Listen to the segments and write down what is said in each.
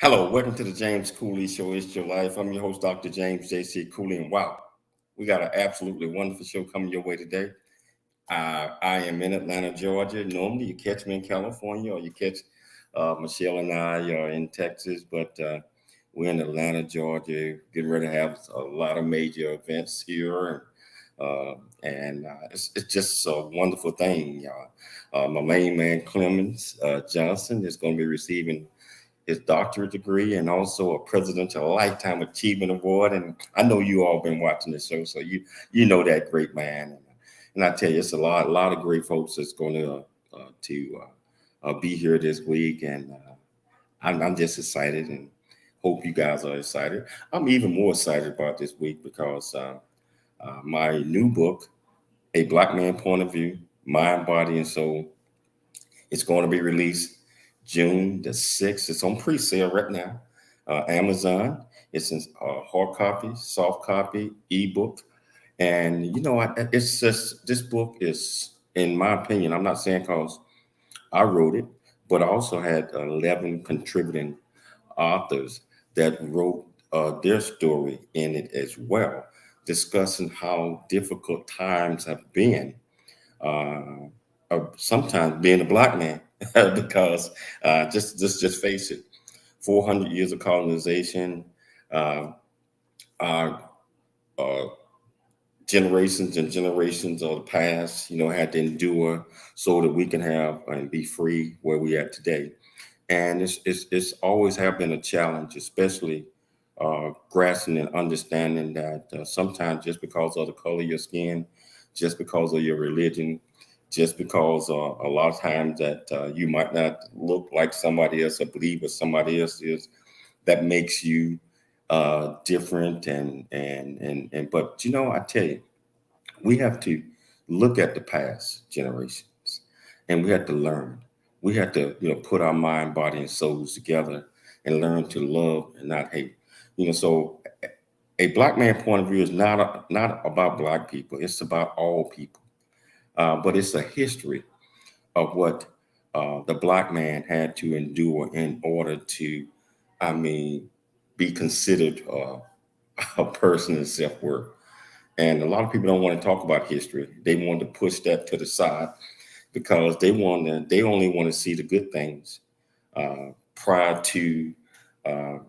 Hello, welcome to the James Cooley Show. It's your life. I'm your host, Dr. James J.C. Cooley, and wow, we got an absolutely wonderful show coming your way today. I am in Atlanta, Georgia. Normally, you catch me in California, or you catch Michelle and I are in Texas, but we're in Atlanta, Georgia, getting ready to have a lot of major events here, and it's just a wonderful thing. My main man, Clement Johnson, is going to be receiving his doctorate degree and also a Presidential Lifetime Achievement Award. And I know you all been watching the show, so you know that great man. And I tell you, it's a lot of great folks that's going to be here this week, and I'm just excited and hope you guys are excited. I'm even more excited about this week because my new book, A Black Man Point of View, Mind, Body, and Soul, is going to be released June the 6th. It's on pre-sale right now. Amazon. It's in hard copy, soft copy, ebook. And, it's just, this book is, in my opinion, I'm not saying because I wrote it, but I also had 11 contributing authors that wrote their story in it as well, discussing how difficult times have been. Sometimes being a black man, because just face it, 400 years of colonization, our generations and generations of the past, had to endure so that we can have and be free where we are today. And it's always have been a challenge, especially grasping and understanding that sometimes just because of the color of your skin, just because of your religion, just because a lot of times that you might not look like somebody else or believe what somebody else is, that makes you different. But I tell you, we have to look at the past generations, and we have to learn. We have to put our mind, body, and souls together and learn to love and not hate. So a black man point of view is not about black people. It's about all people. But it's a history of what the black man had to endure in order to, be considered a person of self-worth. And a lot of people don't want to talk about history. They want to push that to the side because they only want to see the good things prior to, um,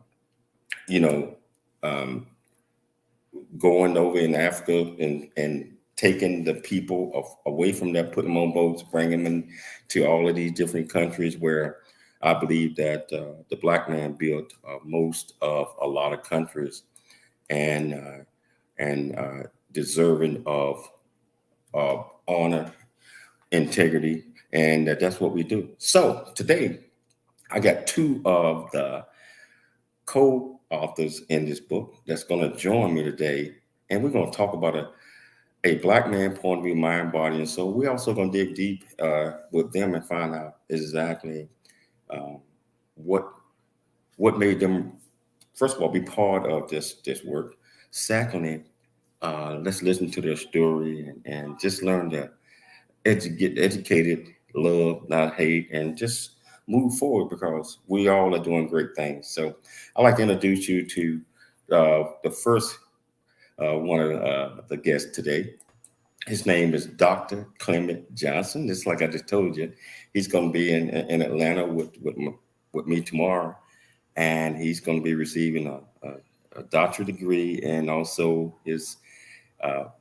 going over in Africa and taking the people away from there, putting them on boats, bringing them to all of these different countries where I believe that the black man built most of a lot of countries and deserving of honor, integrity, and that's what we do. So today, I got two of the co-authors in this book that's going to join me today, and we're going to talk about a black man point of view, mind, body, and soul. We're also going to dig deep with them and find out exactly um, what made them, first of all, be part of this work. Secondly, let's listen to their story and just learn to get educated, love, not hate, and just move forward because we all are doing great things. So I'd like to introduce you to the first one of the guests today. His name is Dr. Clement Johnson. Just like I just told you, he's going to be in Atlanta with me tomorrow, and he's going to be receiving a doctorate degree and also his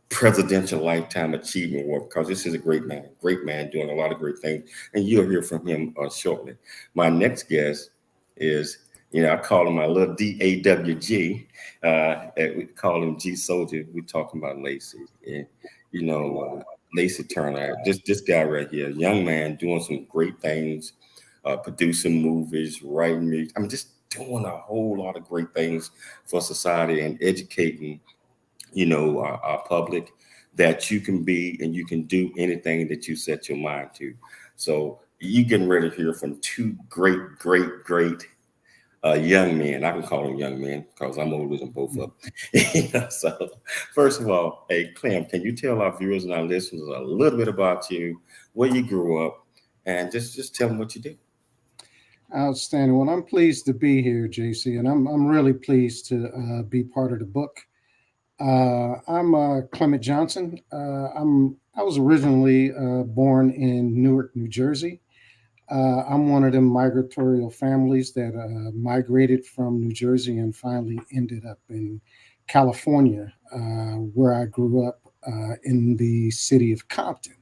Presidential Lifetime Achievement Award because this is a great man doing a lot of great things, and you'll hear from him shortly. My next guest is, I call him my little DAWG. We call him G Soldier. We're talking about Lacey, and you know, Lacey Turner. This guy right here, young man doing some great things, producing movies, writing music. I mean, just doing a whole lot of great things for society and educating our public that you can be and you can do anything that you set your mind to. So you getting ready to hear from two great young men. I can call them young men because I'm older than both of them. So first of all, hey Clem, can you tell our viewers and our listeners a little bit about you, where you grew up, and just tell them what you do? Outstanding. Well, I'm pleased to be here, JC, and I'm really pleased to be part of the book. I'm Clement Johnson. I was originally born in Newark, New Jersey. I'm one of them migratorial families that migrated from New Jersey and finally ended up in California, where I grew up in the city of Compton.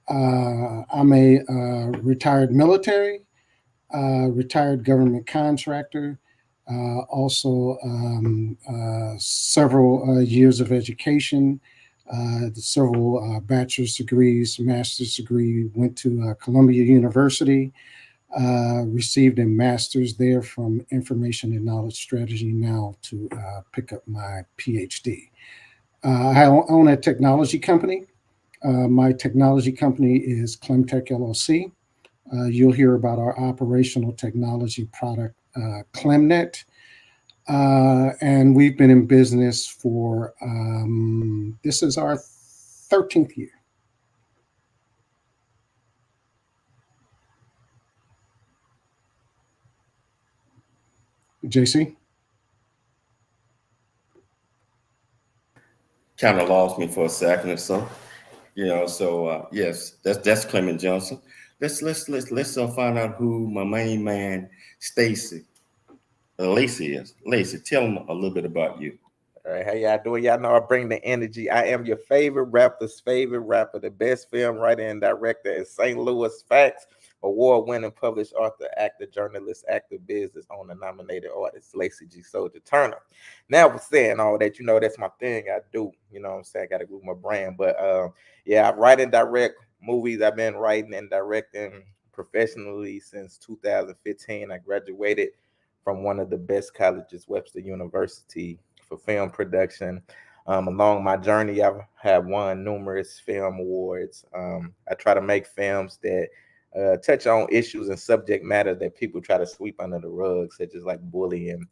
I'm a retired military, retired government contractor, also several years of education, several bachelor's degrees, master's degree, went to Columbia University, received a master's there from information and knowledge strategy now to pick up my PhD. I own a technology company. My technology company is Clemtech LLC. You'll hear about our operational technology product, Clemnet. And we've been in business for, this is our 13th year. JC? Kind of lost me for a second or so. So yes, that's Clement Johnson. Let's find out who my main man Stacy Lacey is. Lacey, tell them a little bit about you. All right, how y'all doing? Y'all know I bring the energy. I am your favorite rapper's favorite rapper, the best film writer and director in St. Louis. Facts, award-winning published author, actor, journalist, actor, business owner, nominated artist, Lacey G. Soldier Turner. Now, for saying all that, that's my thing. I do. You know what I'm saying? I got to glue my brand. But yeah, I write and direct movies. I've been writing and directing professionally since 2015. I graduated from one of the best colleges, Webster University, for film production. Along my journey, I have won numerous film awards. I try to make films that touch on issues and subject matter that people try to sweep under the rug, such as like bullying,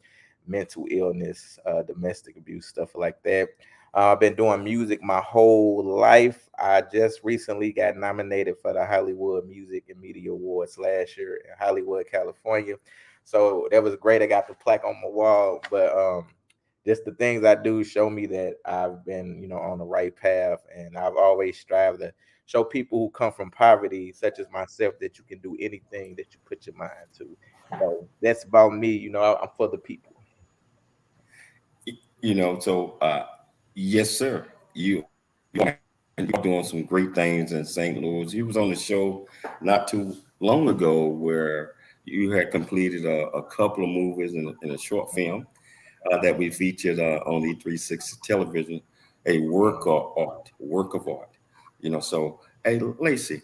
mental illness, domestic abuse, stuff like that. I've been doing music my whole life. I just recently got nominated for the Hollywood Music and Media Awards last year in Hollywood, California. So that was great. I got the plaque on my wall, but just the things I do show me that I've been, on the right path, and I've always strived to show people who come from poverty, such as myself, that you can do anything that you put your mind to. So that's about me. I'm for the people. Yes, sir. You're doing some great things in St. Louis. You was on the show not too long ago where you had completed a couple of movies in a short film that we featured on E360 television, a work of art. So hey, Lacey,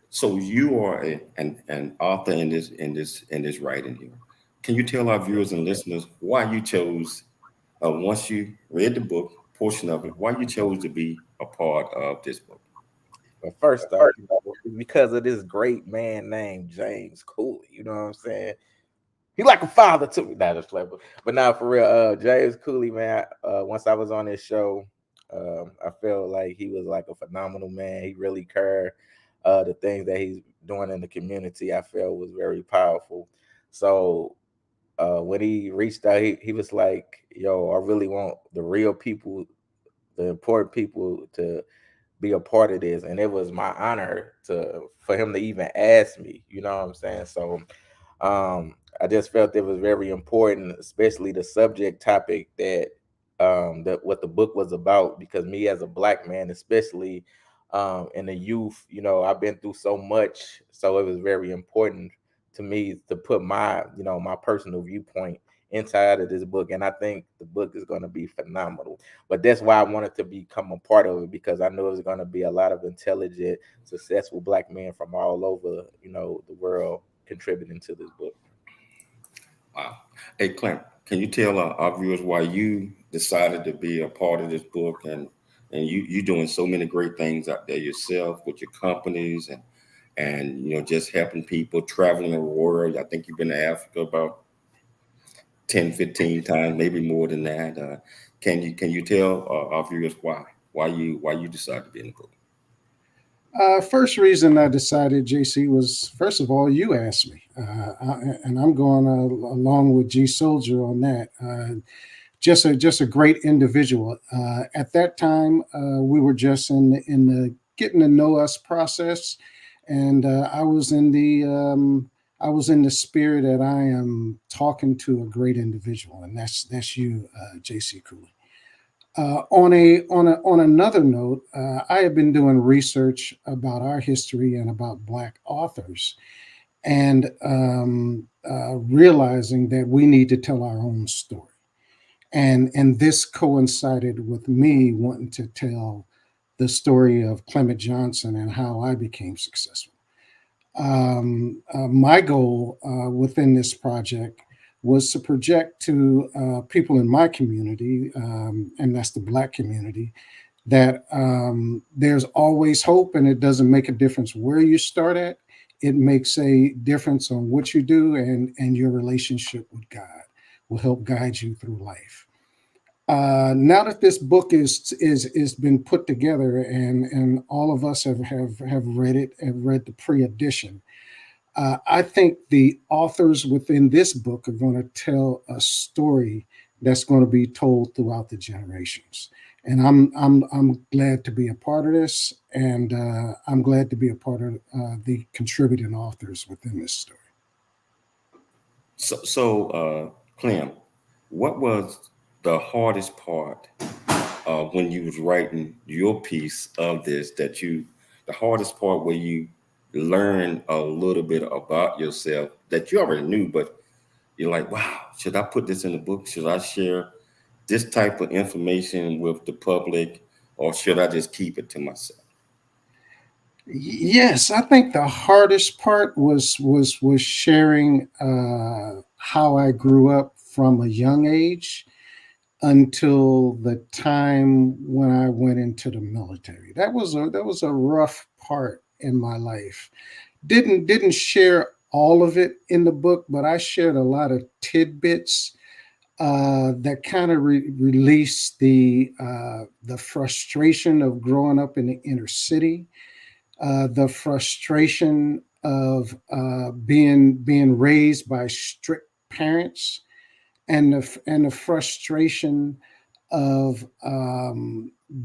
so you are an author in this writing here. Can you tell our viewers and listeners why you chose, once you read the book portion of it, why you chose to be a part of this book? But first off, because of this great man named James Cooley, you know what I'm saying? He like a father to me. Nah, just flavor. But now for real, James Cooley, man. Once I was on his show, I felt like he was like a phenomenal man. He really cared. The things that he's doing in the community, I felt was very powerful. So when he reached out, he was like, "Yo, I really want the real people, the important people, to be a part of this," and it was my honor for him to even ask me. You know what I'm saying? So I just felt it was very important, especially the subject topic that what the book was about. Because me as a black man, especially in the youth, you know, I've been through so much, so it was very important to me to put my, you know, my personal viewpoint inside of this book. And I think the book is going to be phenomenal. But that's why I wanted to become a part of it, because I knew it was going to be a lot of intelligent, successful black men from all over, you know, the world contributing to this book. Wow. Hey, Clement, can you tell our viewers why you decided to be a part of this book, and you doing so many great things out there yourself with your companies and you know, just helping people traveling the world. I think you've been to Africa about 10, 15 times, maybe more than that. Can you tell our viewers why you decided to be in the book? First reason I decided, JC, was first of all, you asked me, and I'm going along with G Soldier on that. Just a great individual. At that time, we were just in the getting to know us process, and I was in the spirit that I am talking to a great individual, and that's you, JC Cooley. On another note, I have been doing research about our history and about Black authors, and realizing that we need to tell our own story. And this coincided with me wanting to tell the story of Clement Johnson and how I became successful. My goal within this project was to project to people in my community, and that's the Black community, that there's always hope, and it doesn't make a difference where you start at. It makes a difference on what you do, and your relationship with God will help guide you through life. Now that this book is been put together, and all of us have read it, have read the pre-edition, I think the authors within this book are going to tell a story that's going to be told throughout the generations. And I'm glad to be a part of this, and I'm glad to be a part of the contributing authors within this story. So, Clem, what was the hardest part when you was writing your piece of this, the hardest part where you learn a little bit about yourself that you already knew, but you're like, wow, should I put this in the book? Should I share this type of information with the public, or should I just keep it to myself? Yes, I think the hardest part was sharing how I grew up from a young age until the time when I went into the military. That was a rough part in my life. Didn't share all of it in the book, but I shared a lot of tidbits that kind of released the frustration of growing up in the inner city, the frustration of being raised by strict parents, and the frustration of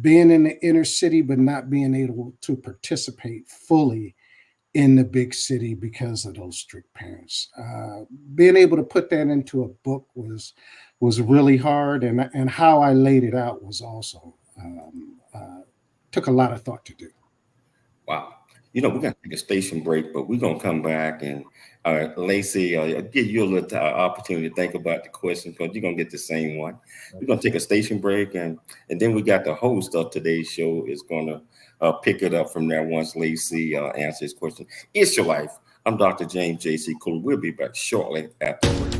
being in the inner city but not being able to participate fully in the big city because of those strict parents. Being able to put that into a book was really hard, and how I laid it out was also took a lot of thought to do. Wow. You know, we're going to take a station break, but we're going to come back and Lacey, I'll give you a little opportunity to think about the question, because you're going to get the same one. We're going to take a station break, and then we got the host of today's show is going to pick it up from there once Lacey answers his question. It's your life. I'm Dr. James J.C. Cooley. We'll be back shortly after the break.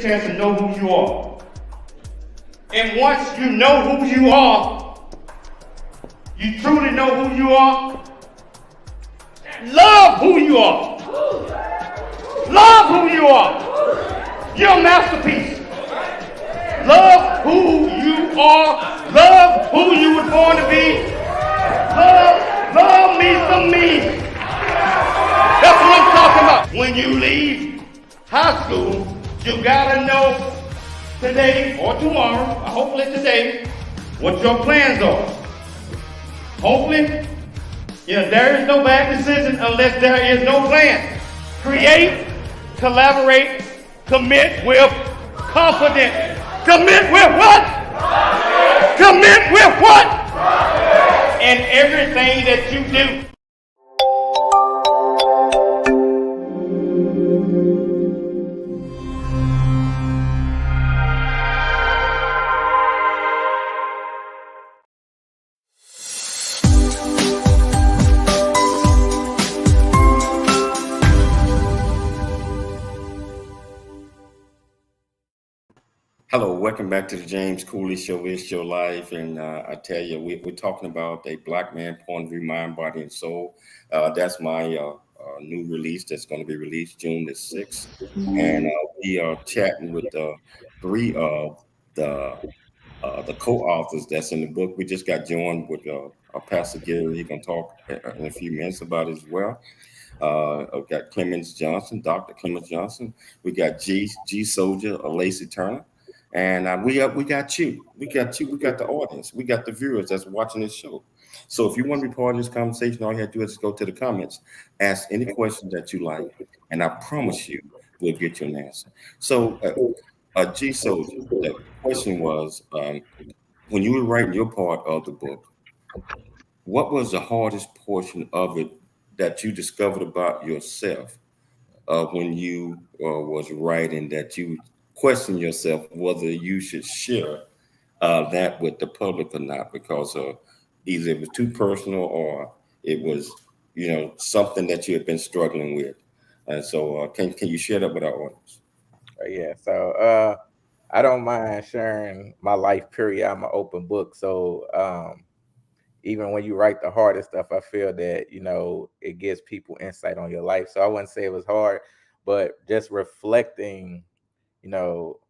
chance to know who you are. And once you know who you are, you truly know who you are, love who you are. Love who you are. You're a masterpiece. Love who you are. Love who you were born to be. Love me some me. That's what I'm talking about. When you leave high school, you gotta know today or tomorrow, hopefully today, what your plans are. Hopefully, there is no bad decision unless there is no plan. Create, collaborate, commit with confidence. Commit with what? Commit with what? And everything that you do. Hello, welcome back to the James Cooley Show. It's your life, and I tell you, we're talking about a Black man point of view, mind, body, and soul. That's my new release that's going to be released June the 6th, and we are chatting with three of the co-authors that's in the book. We just got joined with Pastor Gary. He's going to talk in a few minutes about it as well. I've got Clement Johnson, Dr. Clement Johnson. We got G Soldier, Lacey Turner. And we got you. We got the audience. We got the viewers that's watching this show. So if you want to be part of this conversation, all you have to do is go to the comments, ask any question that you like, and I promise you we'll get you an answer. So G Soldier, the question was, when you were writing your part of the book, what was the hardest portion of it that you discovered about yourself when you was writing, that you question yourself whether you should share that with the public or not, because either it was too personal or it was, something that you had been struggling with. And so can you share that with our audience? Yeah. So I don't mind sharing my life, period. I'm an open book. So even when you write the hardest stuff, I feel that, it gives people insight on your life. So I wouldn't say it was hard, but just reflecting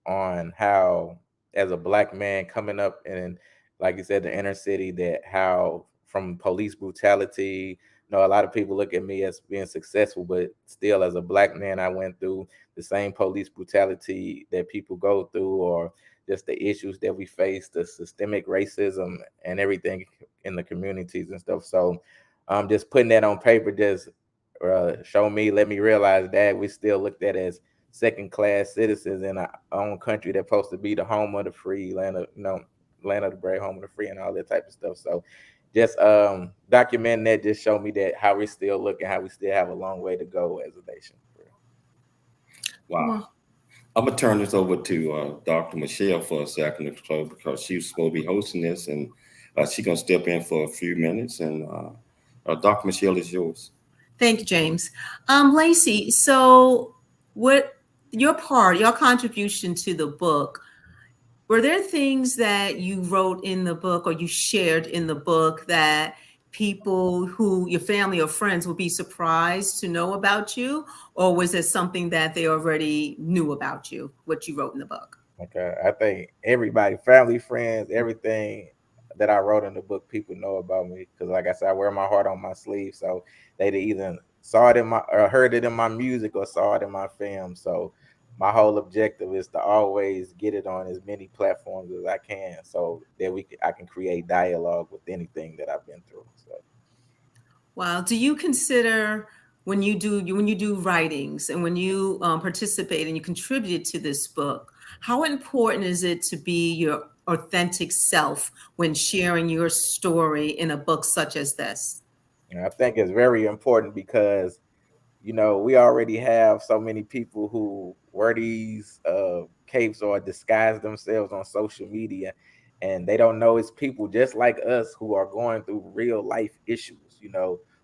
on how, as a Black man coming up in, like you said, the inner city, that how from police brutality, a lot of people look at me as being successful, but still as a Black man, I went through the same police brutality that people go through, or just the issues that we face, the systemic racism and everything in the communities and stuff. So just putting that on paper just let me realize that we still looked at as second-class citizens in our own country that's supposed to be the home of the free, land of the brave, home of the free, and all that type of stuff. So just documenting that just showed me that how we still look and how we still have a long way to go as a nation. Wow. I'm gonna turn this over to Dr. Michelle for a second, because she was supposed to be hosting this, and she's gonna step in for a few minutes. And Dr. Michelle is yours. Thank you, James. Lacey, so what your contribution to the book, were there things that you wrote in the book or you shared in the book that people who your family or friends would be surprised to know about you? Or was it something that they already knew about you, what you wrote in the book? Okay. I think everybody, family, friends, everything that I wrote in the book, people know about me. Because like I said, I wear my heart on my sleeve. So they either saw it or heard it in my music or saw it in my film. So my whole objective is to always get it on as many platforms as I can, so that I can create dialogue with anything that I've been through. So. Wow. Do you consider when you do writings and when you participate and you contribute to this book, how important is it to be your authentic self when sharing your story in a book such as this? I think it's very important because we already have so many people who wear these capes or disguise themselves on social media, and they don't know it's people just like us who are going through real life issues,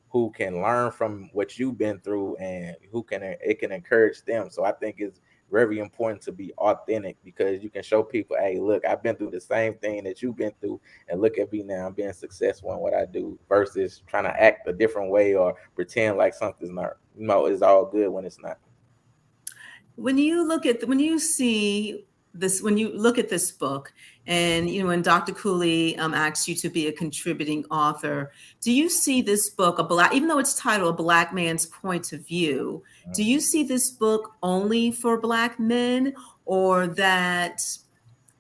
who can learn from what you've been through and it can encourage them. So I think it's very important to be authentic, because you can show people, hey, look, I've been through the same thing that you've been through, and look at me now, I'm being successful in what I do, versus trying to act a different way or pretend like something's not, is all good when it's not. When you look at when you see this, when you look at this book, and when Dr. Cooley asks you to be a contributing author, do you see this book even though it's titled A Black Man's Point of View, do you see this book only for Black men, or that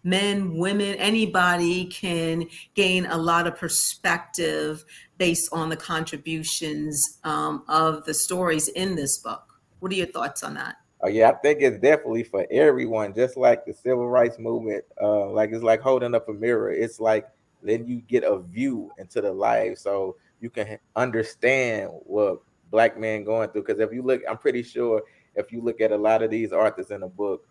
men, women, anybody can gain a lot of perspective based on the contributions of the stories in this book? What are your thoughts on that? Oh yeah, I think it's definitely for everyone. Just like the civil rights movement, like it's like holding up a mirror. It's like letting you get a view into the life, so you can understand what Black men going through. Because if you look, I'm pretty sure if you look at a lot of these authors in the book,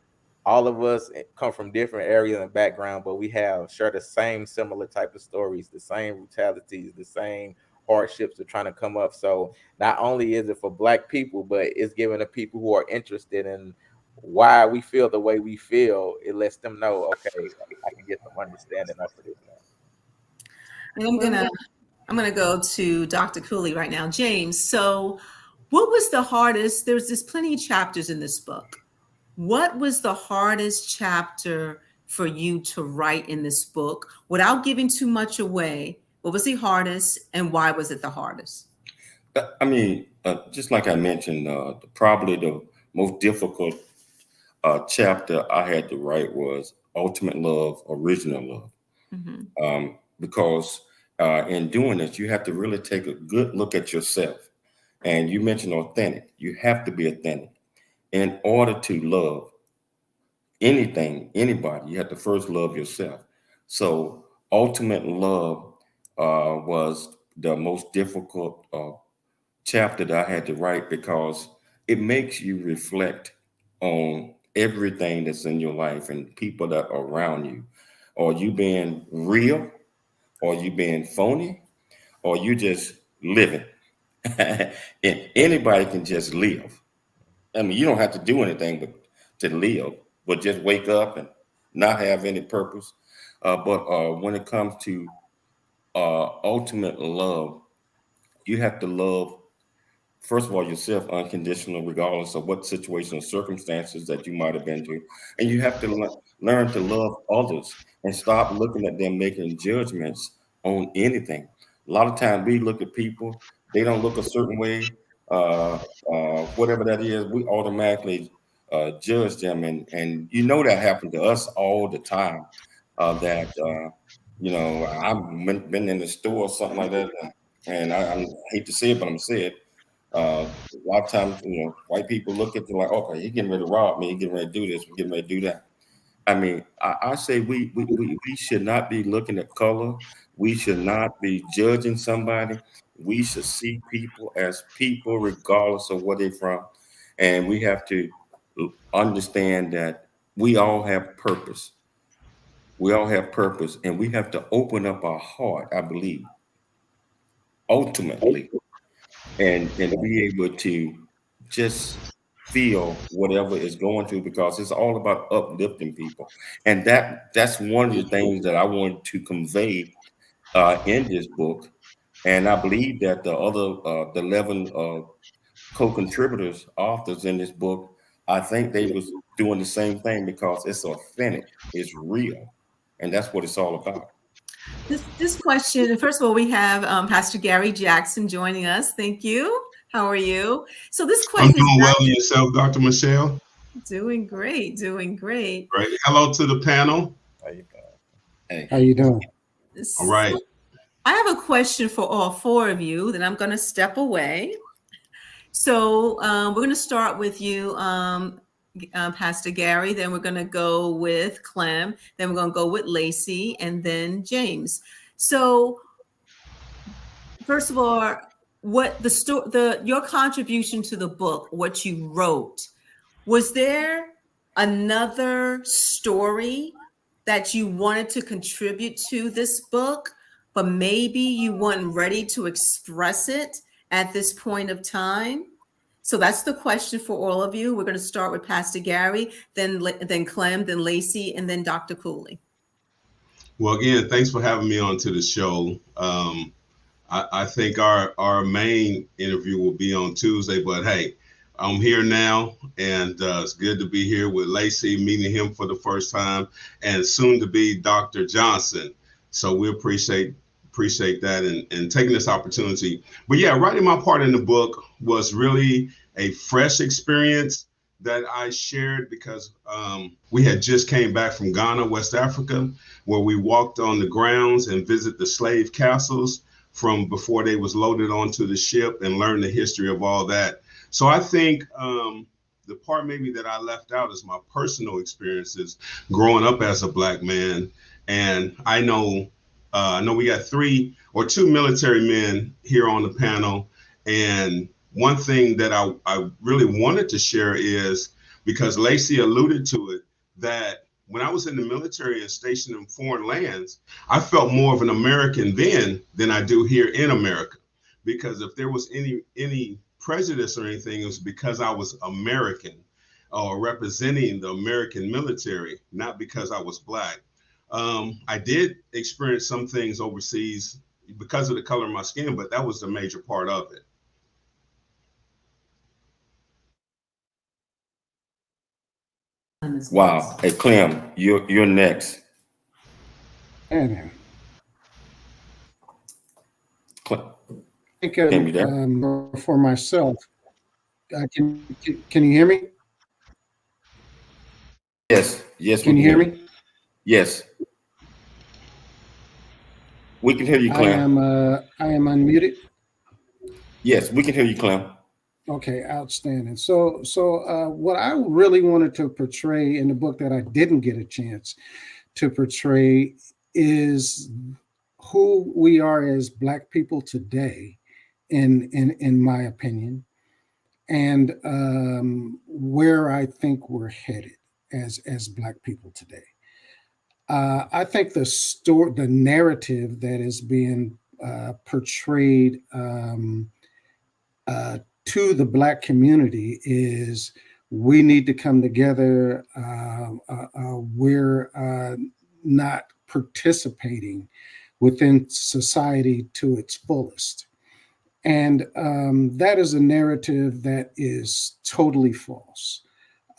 all of us come from different areas and background, but we have share the same similar type of stories, the same brutalities, the same hardships are trying to come up. So not only is it for Black people, but it's giving the people who are interested in why we feel the way we feel. It lets them know, okay, I can get some understanding of this now. And I'm gonna go to Dr. Cooley right now. James, so what was the hardest? There's plenty of chapters in this book. What was the hardest chapter for you to write in this book without giving too much away? What was the hardest, and why was it the hardest? I mean, just like I mentioned, probably the most difficult chapter I had to write was Ultimate Love, Original Love. Because in doing this, you have to really take a good look at yourself. And you mentioned authentic. You have to be authentic. In order to love anything, anybody, you have to first love yourself. So Ultimate Love was the most difficult chapter that I had to write, because it makes you reflect on everything that's in your life and people that are around you. Are you being real? Or you being phony? Or you just living? And anybody can just live. I mean, you don't have to do anything but to live, but just wake up and not have any purpose. But when it comes to ultimate love, you have to love, first of all, yourself unconditional, regardless of what situation or circumstances that you might have been to. And you have to learn to love others and stop looking at them making judgments on anything. A lot of times we look at people, they don't look a certain way, whatever that is, we automatically judge them. And that happened to us all the time. I've been in the store or something like that, and I hate to say it, but I'm gonna say it. A lot of times, white people look at you like, okay, he getting ready to rob me, he getting ready to do this, we getting ready to do that. I mean, I say we should not be looking at color. We should not be judging somebody. We should see people as people, regardless of where they're from. And we have to understand that we all have purpose. We all have purpose, and we have to open up our heart, I believe, ultimately, and be able to just feel whatever is going through, because it's all about uplifting people. And that's one of the things that I want to convey in this book. And I believe that the 11 co-contributors, authors in this book, I think they was doing the same thing, because it's authentic, it's real, and that's what it's all about. This question, first of all, we have Pastor Gary Jackson joining us. Thank you. How are you? So this question I'm doing well, and yourself, Dr. Michelle? Doing great, doing great. Right. Hello to the panel. How you doing? Hey. How you doing? All right. I have a question for all four of you, then I'm going to step away. So we're going to start with you, Pastor Gary, then we're going to go with Clem, then we're going to go with Lacey, and then James. So first of all, what your contribution to the book, what you wrote, was there another story that you wanted to contribute to this book, but maybe you weren't ready to express it at this point of time? So that's the question for all of you. We're going to start with Pastor Gary, then Clem, then Lacey, and then Dr. Cooley. Well, again, thanks for having me on to the show. I think our main interview will be on Tuesday, but hey, I'm here now, and it's good to be here with Lacey, meeting him for the first time, and soon to be Dr. Johnson. So we appreciate that and taking this opportunity. But yeah, writing my part in the book was really a fresh experience that I shared because we had just came back from Ghana, West Africa, where we walked on the grounds and visit the slave castles from before they was loaded onto the ship and learned the history of all that. So I think the part maybe that I left out is my personal experiences growing up as a Black man. And I know we got 2 military men here on the panel. And one thing that I really wanted to share is, because Lacey alluded to it, that when I was in the military and stationed in foreign lands, I felt more of an American then than I do here in America. Because if there was any prejudice or anything, it was because I was American or representing the American military, not because I was Black. I did experience some things overseas because of the color of my skin, but that was the major part of it. Wow. Hey, Clem, you're next. And Clem, I think for myself, can you hear me? Yes. Can you hear me? Yes. We can hear you, Clem. I am unmuted. Yes, we can hear you, Clem. Okay, outstanding. So what I really wanted to portray in the book that I didn't get a chance to portray is who we are as Black people today, in my opinion, and where I think we're headed as Black people today. I think the narrative that is being portrayed to the Black community is we need to come together. We're not participating within society to its fullest. And that is a narrative that is totally false.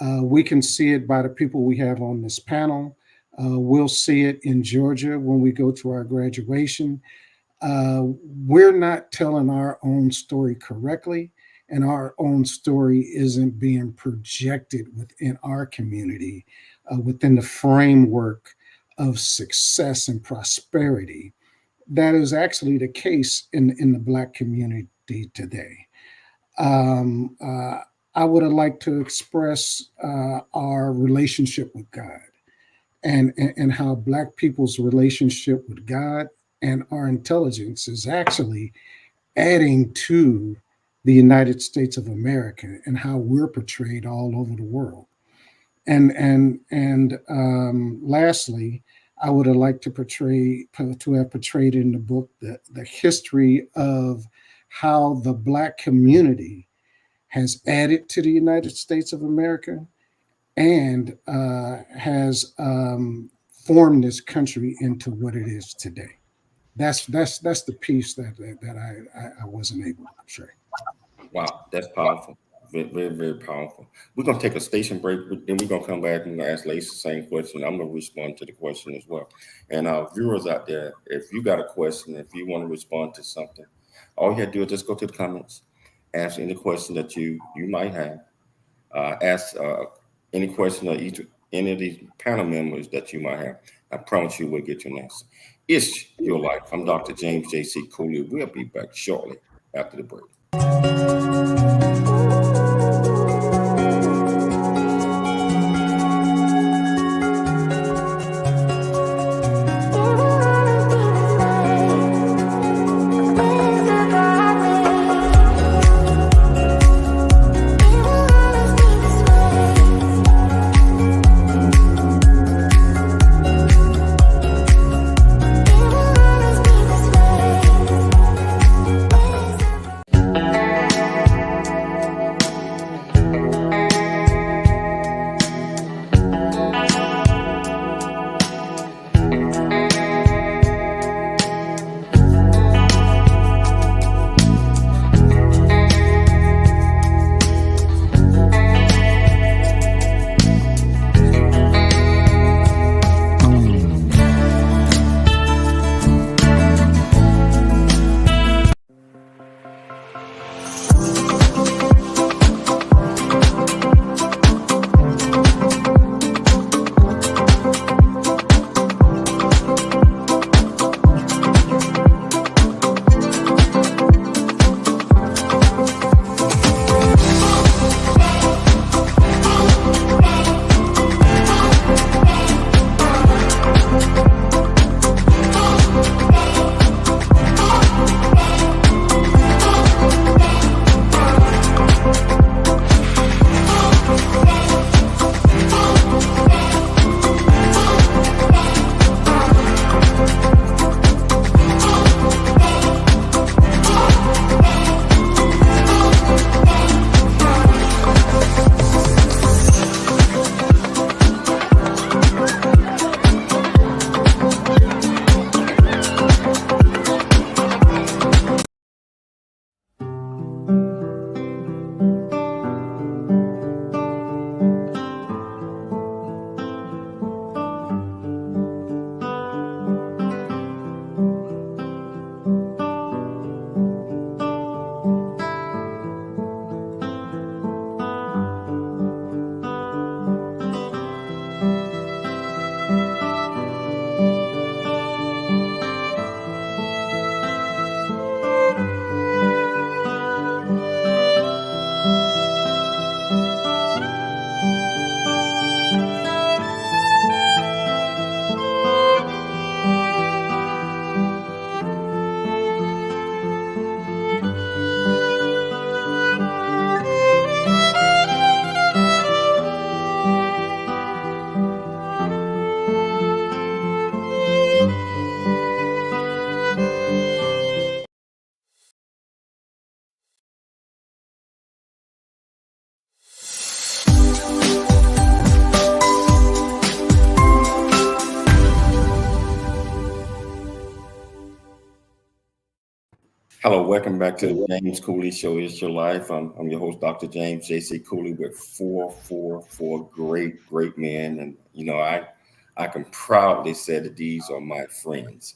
We can see it by the people we have on this panel. We'll see it in Georgia when we go to our graduation. We're not telling our own story correctly, and our own story isn't being projected within our community, within the framework of success and prosperity. That is actually the case in the Black community today. I would have liked to express our relationship with God and how Black people's relationship with God and our intelligence is actually adding to the United States of America and how we're portrayed all over the world. And lastly, I would have liked to have portrayed in the book the history of how the Black community has added to the United States of America and has formed this country into what it is today. That's the piece that I wasn't able to portray. Wow, that's powerful. Very, very, very powerful. We're going to take a station break, then we're going to come back and ask Lacey the same question. I'm going to respond to the question as well. And our viewers out there, if you got a question, if you want to respond to something, all you have to do is just go to the comments, ask any question that you might have, ask any question of any of these panel members that you might have. I promise you we'll get you an answer. It's your life. I'm Dr. James J.C. Cooley. We'll be back shortly after the break. Hello, welcome back to the James Cooley Show. It's your life. I'm your host, Dr. James J.C. Cooley, with four great men, and I can proudly say that these are my friends.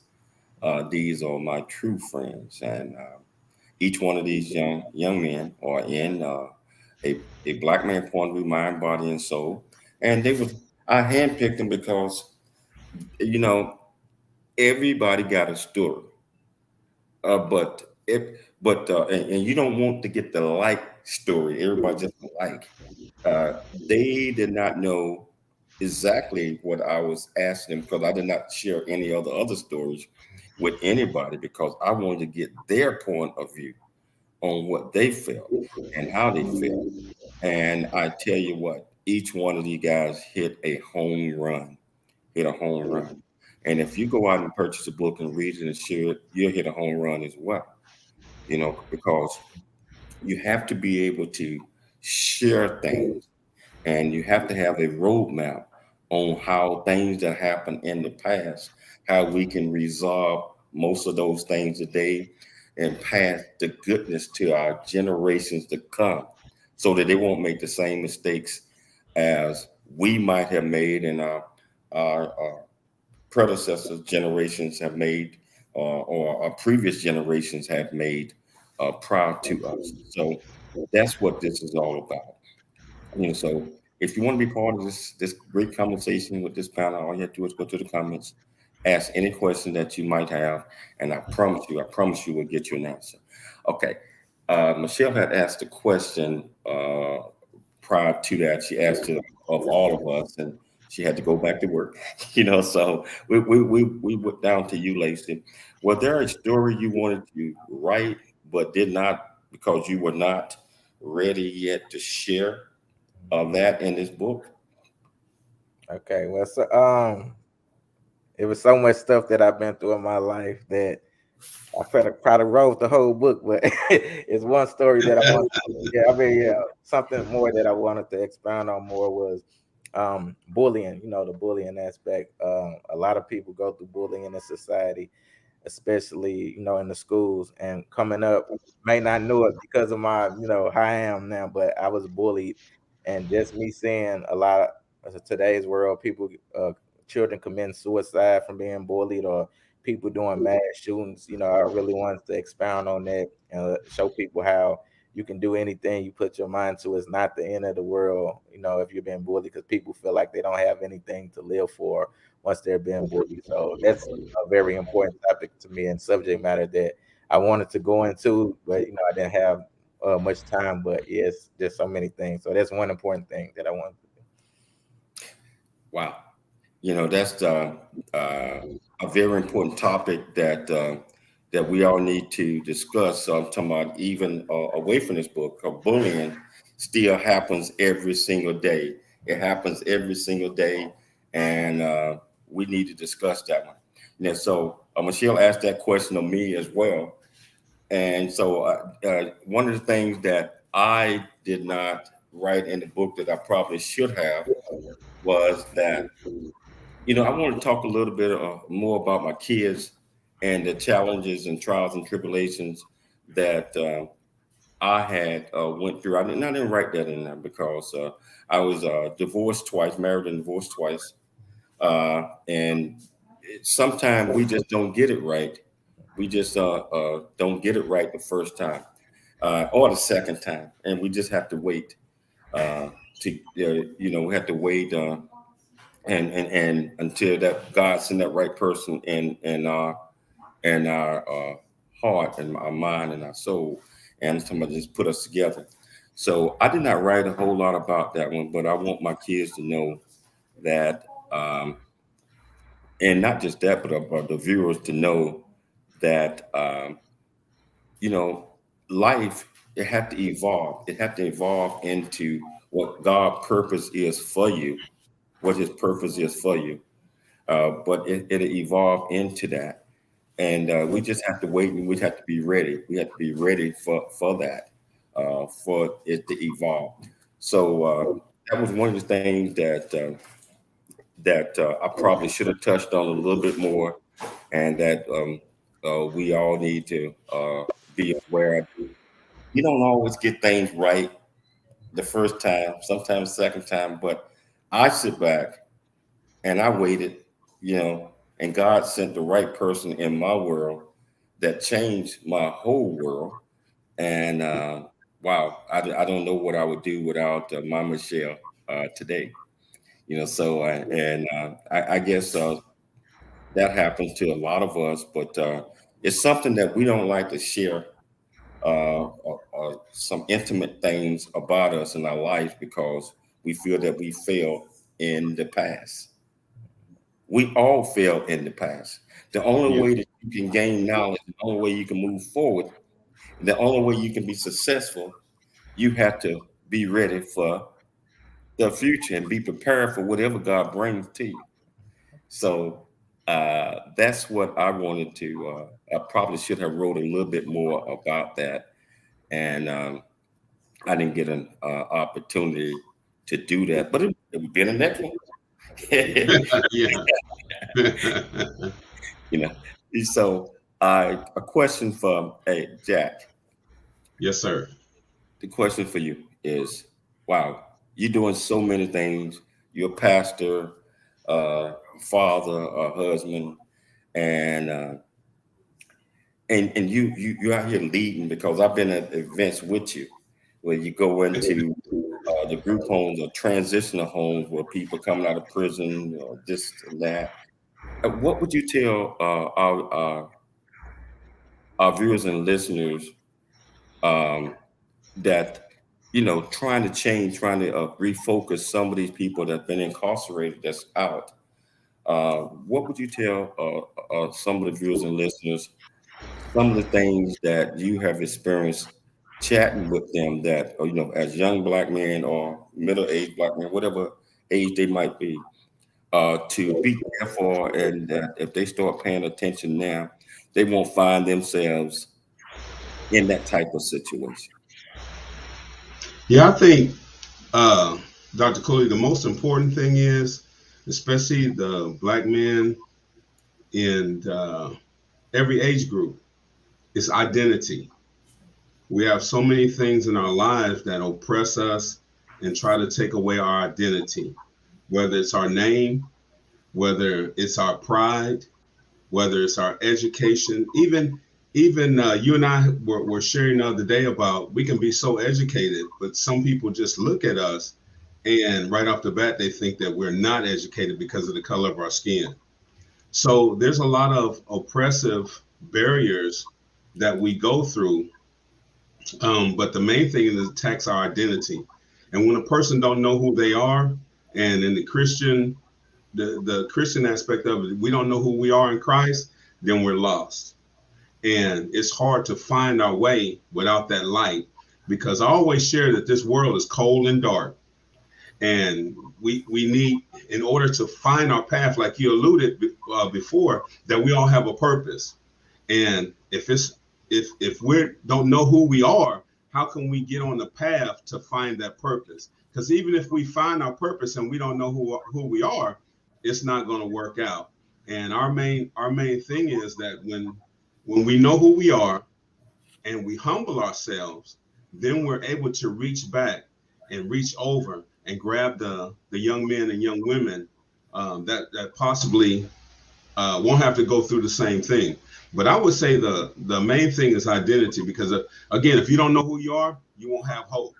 These are my true friends, and each one of these young men are in a black man point of view, mind, body, and soul. And I handpicked them because you know everybody got a story. And you don't want to get the like story. Everybody just like. They did not know exactly what I was asking them, because I did not share any other stories with anybody, because I wanted to get their point of view on what they felt and how they felt. And I tell you what, each one of these guys hit a home run. And if you go out and purchase a book and read it and share it, you'll hit a home run as well, because you have to be able to share things, and you have to have a roadmap on how things that happened in the past, how we can resolve most of those things today and pass the goodness to our generations to come, so that they won't make the same mistakes as we might have made, and our predecessors generations have made, or our previous generations have made prior to us. So that's what this is all about. So if you want to be part of this great conversation with this panel, all you have to do is go to the comments, ask any question that you might have, and I promise you, we'll get you an answer. Okay. Michelle had asked a question prior to that. She asked it of all of us, and she had to go back to work. So we went down to you, Lacey. Was there a story you wanted to write but did not, because you were not ready yet to share of that in this book? Okay, well, so it was so much stuff that I've been through in my life that I could have probably wrote the whole book, but it's one story that I want. Yeah, I mean, yeah, something more that I wanted to expound on more was bullying. The bullying aspect. A lot of people go through bullying in the society, especially in the schools, and coming up may not know it because of my how I am now, but I was bullied, and just me seeing a lot of today's world, people, children committing suicide from being bullied, or people doing mass shootings. I really wanted to expound on that and show people how you can do anything you put your mind to. It's not the end of the world, if you're being bullied, because people feel like they don't have anything to live for once they're being bullied. So that's a very important topic to me and subject matter that I wanted to go into, but I didn't have much time. But yes, there's so many things. So that's one important thing that I wanted to Wow. That's a very important topic that we all need to discuss. So I'm talking about, even away from this book, bullying still happens every single day. It happens every single day, and we need to discuss that one. So Michelle asked that question of me as well, and so one of the things that I did not write in the book that I probably should have was that I want to talk a little bit more about my kids and the challenges and trials and tribulations that I had went through. I didn't write that in there because I was divorced twice, married and divorced twice, and sometimes we just don't get it right. We just don't get it right the first time or the second time, and we just have to wait we have to wait. And until that God send that right person in our heart and our mind and our soul, and somebody just put us together. So I did not write a whole lot about that one, but I want my kids to know that, and not just that, but the viewers to know that you know life, it had to evolve. It had to evolve into what God' purpose is for you, what His purpose is for you. But it evolved into that, and we just have to wait, and we have to be ready. We have to be ready for that, for it to evolve. So that was one of the things that I probably should have touched on a little bit more, and that we all need to be aware of. You don't always get things right the first time, sometimes the second time, but I sit back and I waited, and God sent the right person in my world that changed my whole world. And wow, I don't know what I would do without my Michelle today. So I guess that happens to a lot of us, but it's something that we don't like to share some intimate things about us in our life because we feel that we failed in the past. We all fail in the past. The only Yeah. way that you can gain knowledge, the only way you can move forward, the only way you can be successful, you have to be ready for the future and be prepared for whatever God brings to you. So that's what I wanted to. I probably should have wrote a little bit more about that, and I didn't get an opportunity to do that. But it would be in the next one. Yeah. you know. So a question for Jack. Yes, sir. The question for you is, wow, you're doing so many things. You're a pastor, father, a husband, and you're out here leading because I've been at events with you where you go into the group homes or transitional homes where people coming out of prison or this and that. What would you tell our viewers and listeners um, that trying to change, trying to refocus some of these people that have been incarcerated that's out? What would you tell some of the viewers and listeners? Some of the things that you have experienced chatting with them that, as young black men or middle-aged black men, whatever age they might be, to be careful and that if they start paying attention now, they won't find themselves in that type of situation. Yeah, I think, Dr. Cooley, the most important thing is, especially the black men in every age group, is identity. We have so many things in our lives that oppress us and try to take away our identity, whether it's our name, whether it's our pride, whether it's our education, even you and I were sharing the other day about we can be so educated, but some people just look at us and right off the bat they think that we're not educated because of the color of our skin. So there's a lot of oppressive barriers that we go through, but the main thing is it attacks our identity. And when a person don't know who they are, and in the Christian aspect of it, we don't know who we are in Christ, then we're lost. And it's hard to find our way without that light, because I always share that this world is cold and dark. And we need, in order to find our path, like you alluded before, that we all have a purpose. And if we don't know who we are, how can we get on the path to find that purpose? Because even if we find our purpose and we don't know who we are, it's not going to work out. And our main thing is that when we know who we are and we humble ourselves, then we're able to reach back and reach over and grab the young men and young women that possibly won't have to go through the same thing. But I would say the main thing is identity, because again, if you don't know who you are, you won't have hope.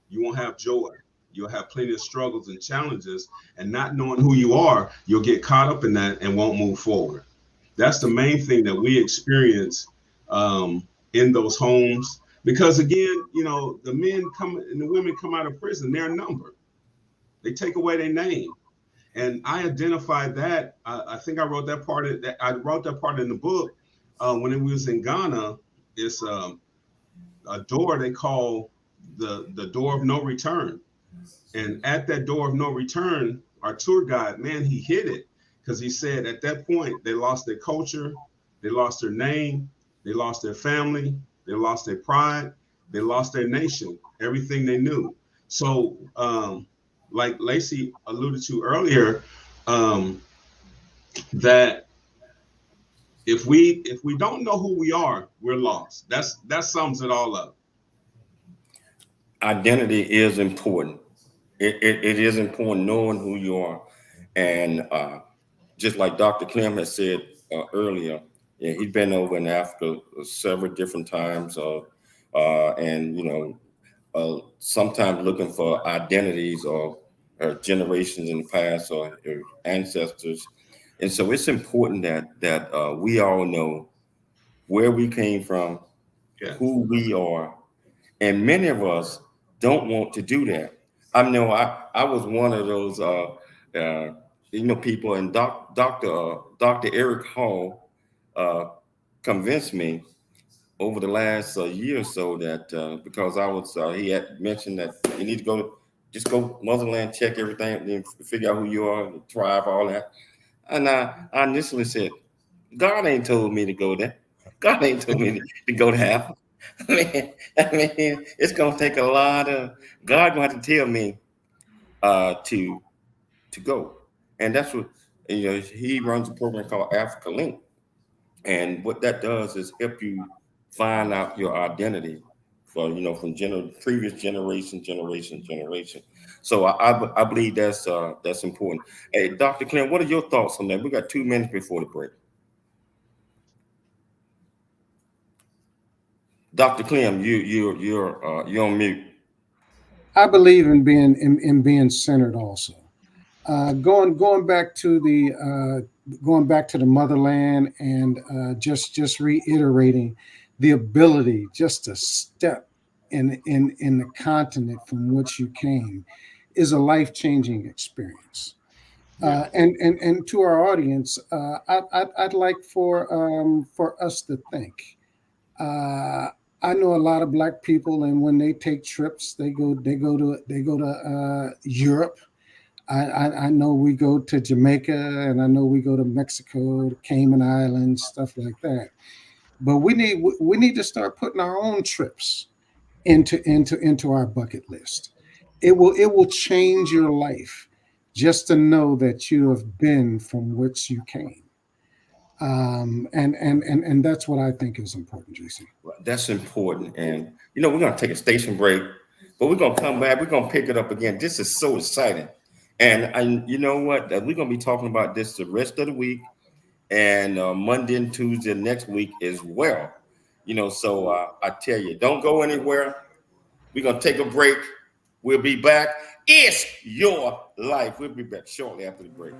You won't have joy. You'll have plenty of struggles and challenges, and not knowing who you are, you'll get caught up in that and won't move forward. That's the main thing that we experience in those homes. Because again, the men come and the women come out of prison, they're numbered. They take away their name. And I identified that. I think I wrote that part. I wrote that part in the book when it was in Ghana. It's a door they call the door of no return. And at that door of no return, our tour guide, man, he hit it, because he said at that point they lost their culture, they lost their name, they lost their family, they lost their pride, they lost their nation, everything they knew. So like Lacey alluded to earlier, that if we don't know who we are, we're lost. That sums it all up. Identity is important. It is important knowing who you are, and just like Dr. Clement has said earlier, yeah, he's been over in Africa several different times, and sometimes looking for identities or generations in the past or ancestors, and so it's important that we all know where we came from, who we are, and many of us don't want to do that. I know I was one of those people, and Dr. Eric Hall convinced me over the last year or so that because he had mentioned that you need to just go motherland, check everything, then figure out who you are, the tribe, all that. And I initially said, God ain't told me to go there. God ain't told me to go to Africa. I mean, it's gonna take a lot of God gonna have to tell me to go, and that's what he runs a program called Africa Link, and what that does is help you find out your identity from previous generation. So I believe that's important. Hey, Dr. Clement, what are your thoughts on that? We got 2 minutes before the break. Dr. Clem, you're on mute. I believe in being centered also. Going back to the motherland, and just reiterating the ability just to step in the continent from which you came is a life-changing experience. And to our audience, I'd like for us to think. I know a lot of Black people, and when they take trips, they go to Europe. I know we go to Jamaica, and I know we go to Mexico, the Cayman Islands, stuff like that. But we need to start putting our own trips into our bucket list. It will change your life just to know that you have been from which you came. And that's what I think is important, JC. That's important. And we're gonna take a station break, but we're gonna come back, we're gonna pick it up again. This is so exciting. And you know what? We're gonna be talking about this the rest of the week, and Monday and Tuesday next week as well. So I tell you, don't go anywhere. We're gonna take a break. We'll be back. It's your life. We'll be back shortly after the break.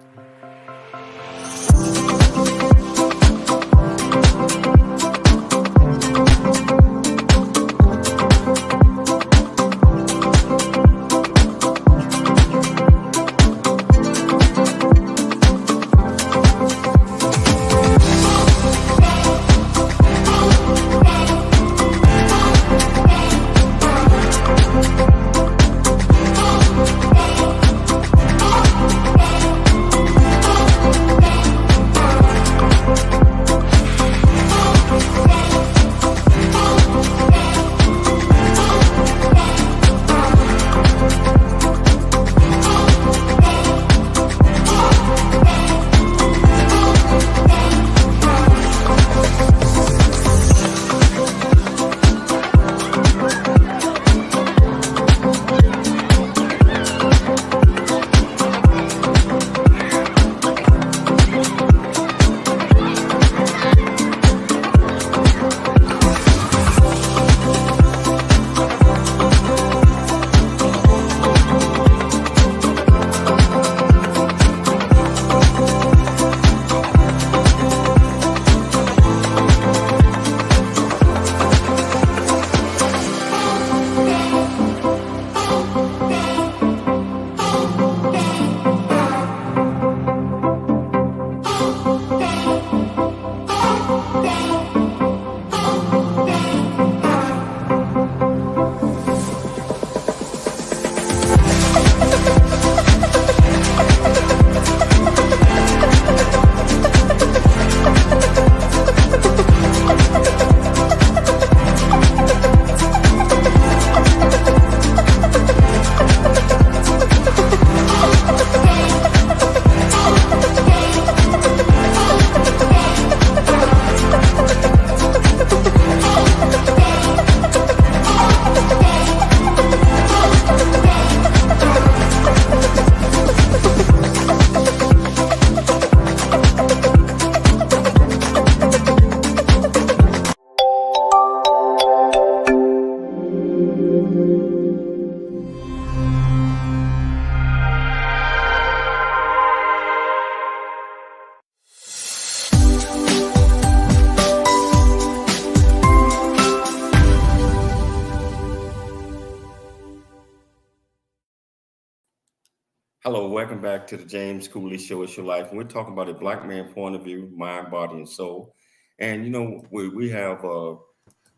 Hello, welcome back to the James Cooley Show. It's your life. And we're talking about a black man point of view, mind, body, and soul. And we have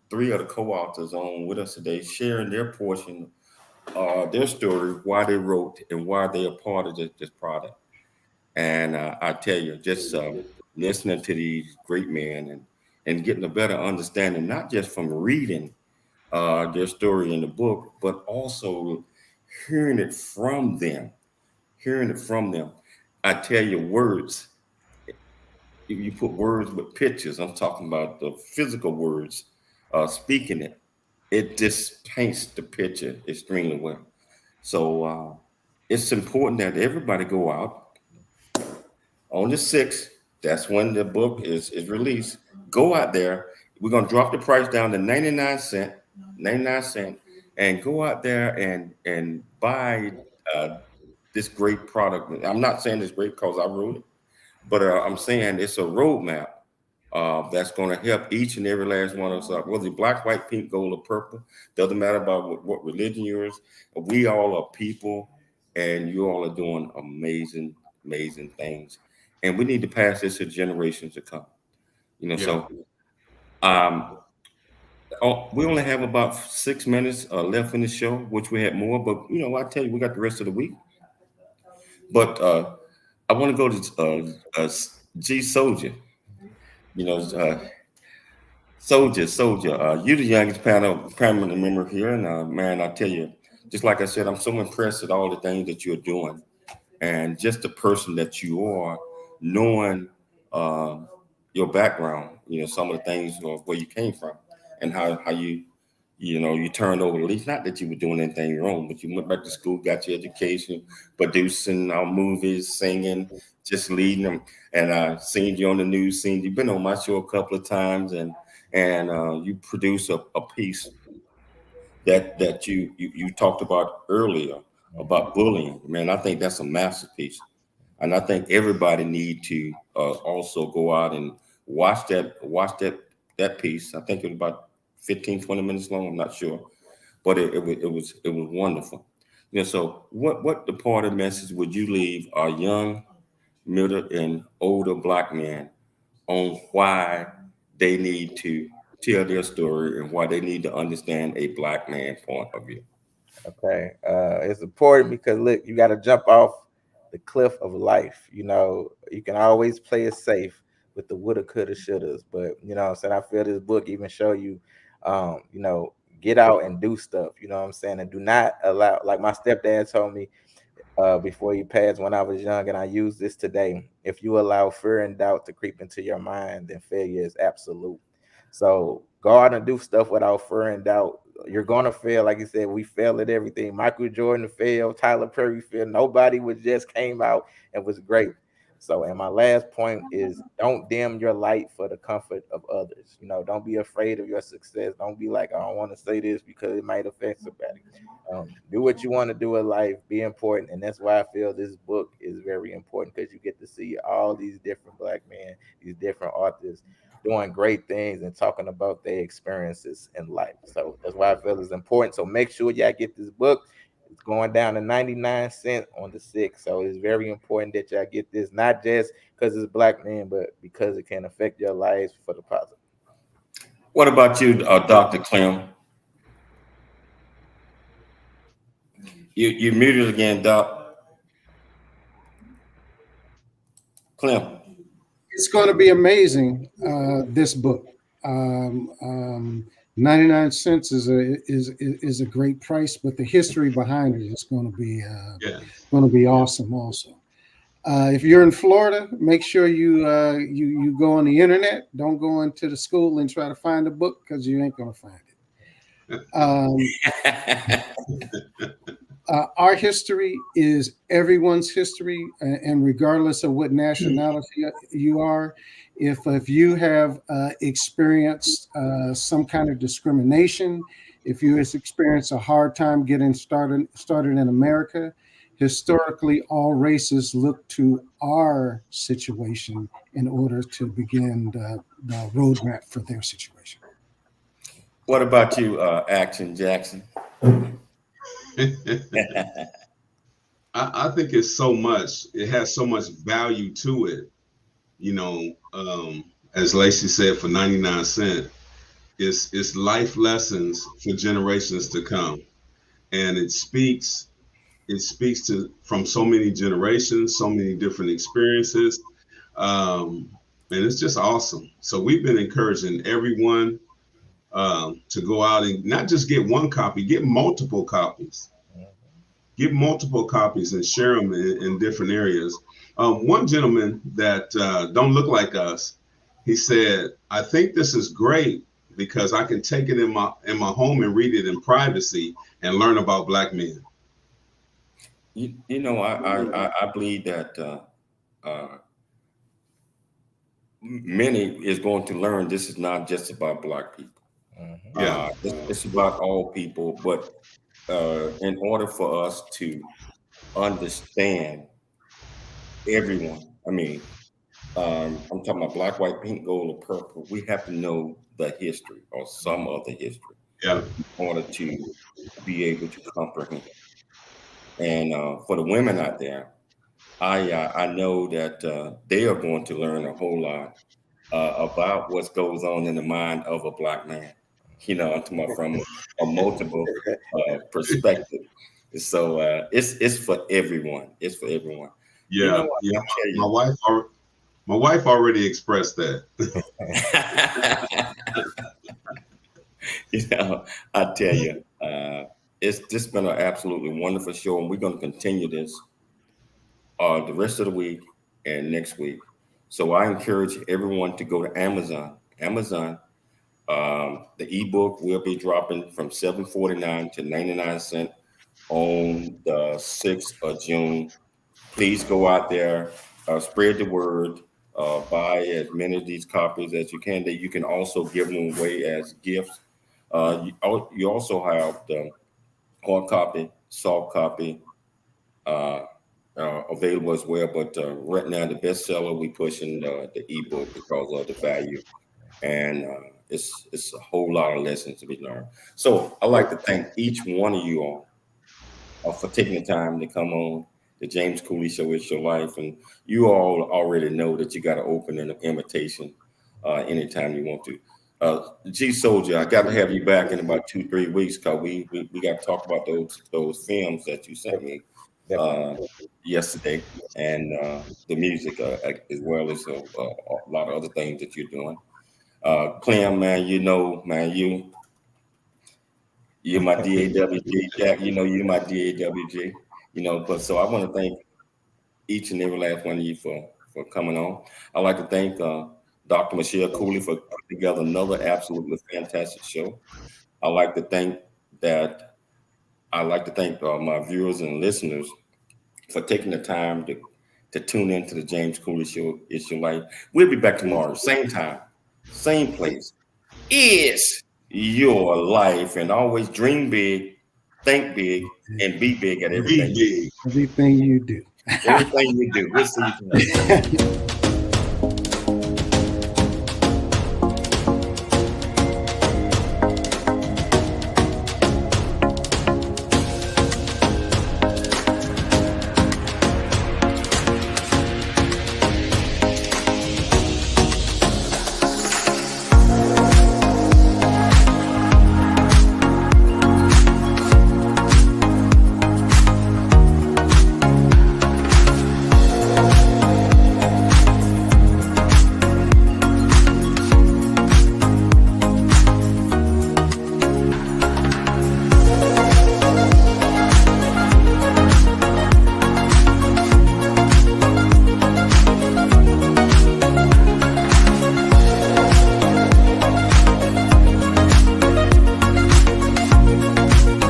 three of the co-authors on with us today, sharing their portion, their story, why they wrote, and why they are part of this product. And I tell you, just listening to these great men and getting a better understanding, not just from reading their story in the book, but also hearing it from them. Hearing it from them. I tell you, words, you put words with pictures. I'm talking about the physical words, speaking it. It just paints the picture extremely well. So it's important that everybody go out on the 6th. That's when the book is released. Go out there. We're gonna drop the price down to 99 cent, and go out there and buy this great product. I'm not saying it's great because I wrote it, but I'm saying it's a roadmap that's going to help each and every last one of us out. Whether it's black, white, pink, gold, or purple, doesn't matter about what religion you're in. We all are people, and you all are doing amazing, amazing things. And we need to pass this to generations to come. Yeah. So we only have about 6 minutes left in the show, which we had more, but I tell you, we got the rest of the week. But I want to go to G Soldier. Soldier. You're the youngest panel member here, and man, I tell you, just like I said, I'm so impressed with all the things that you're doing, and just the person that you are, knowing uh, your background. Some of the things where you came from, and how you turned over the leaf. Not that you were doing anything wrong, but you went back to school, got your education, producing movies, singing, just leading them. And I seen you on the news scene. You've been on my show a couple of times, and you produce a piece that you talked about earlier about bullying. Man, I think that's a masterpiece, and I think everybody need to also go out and watch that piece. I think it was about 15, 20 minutes long. I'm not sure, but it was wonderful. So what the part of message would you leave our young, middle, and older black men on why they need to tell their story and why they need to understand a black man point of view? Okay. It's important because look, you got to jump off the cliff of life. You can always play it safe with the woulda, coulda, shouldas. But what I'm saying, I feel this book even show you, get out and do stuff. You know what I'm saying? And do not allow, like my stepdad told me before he passed when I was young, and I use this today. If you allow fear and doubt to creep into your mind, then failure is absolute. So go out and do stuff without fear and doubt. You're gonna fail, like you said. We fail at everything. Michael Jordan failed. Tyler Perry failed. Nobody was just came out and was great. So, and my last point is don't dim your light for the comfort of others. Don't be afraid of your success. Don't be like, I don't want to say this because it might affect somebody. Do what you want to do in life. Be important, and that's why I feel this book is very important because you get to see all these different black men, these different authors doing great things and talking about their experiences in life. So that's why I feel it's important. So make sure y'all get this book. It's going down to 99 cents on the 6th. So it's very important that y'all get this, not just because it's black men, but because it can affect your lives for the positive. What about you, Dr. Clem? You muted again, Doc. Clem. It's going to be amazing. This book, 99 cents is a great price, but the history behind it is going to be awesome. Also, if you're in Florida, make sure you go on the internet. Don't go into the school and try to find a book because you ain't going to find it. Our history is everyone's history, and regardless of what nationality you are, if you have experienced some kind of discrimination, if you have experienced a hard time getting started in America, historically, all races look to our situation in order to begin the roadmap for their situation. What about you, Action Jackson? I think it's so much. It has so much value to it. As Lacey said, for 99 cents, it's life lessons for generations to come, and it speaks to from so many generations, so many different experiences, and it's just awesome. So we've been encouraging everyone to go out and not just get one copy, get multiple copies. Get multiple copies and share them in different areas. One gentleman that don't look like us, he said, "I think this is great because I can take it in my home and read it in privacy and learn about Black men." I believe that many is going to learn this is not just about Black people. Yeah, It's about all people. But in order for us to understand everyone, I'm talking about black, white, pink, gold, or purple. We have to know the history or some of the history yeah, in order to be able to comprehend. And for the women out there, I know that they are going to learn a whole lot about what goes on in the mind of a Black man. I'm talking about from a multiple perspective. So it's for everyone. It's for everyone. yeah, yeah. I tell My you. wife, my wife already expressed that. I tell you, it's just been an absolutely wonderful show, and we're going to continue this the rest of the week and next week. So I encourage everyone to go to Amazon. The ebook will be dropping from $7.49 to 99 cents on the 6th of June. Please go out there, spread the word, buy as many of these copies as you can. That you can also give them away as gifts. You also have the hard copy, soft copy available as well. But right now, the bestseller we pushing the ebook because of the value, and it's a whole lot of lessons to be learned. So I'd like to thank each one of you all for taking the time to come on the James Cooley Show. It's Your Life, and you all already know that you got to open an invitation anytime you want to. G Soldier, I got to have you back in about 2-3 weeks because we got to talk about those films that you sent me yesterday, and the music as well as a lot of other things that you're doing. Clem, man, man, you're my DAWG, Jack. You're my DAWG. But so I want to thank each and every last one of you for coming on. I'd like to thank Dr. Michelle Cooley for putting together another absolutely fantastic show. I'd like to thank my viewers and listeners for taking the time to tune into the James Cooley Show. It's Your Life. We'll be back tomorrow, same time, same place. It's your life, and always dream big, think big, and be big at everything. Everything you do. Everything you do. We'll see you tomorrow.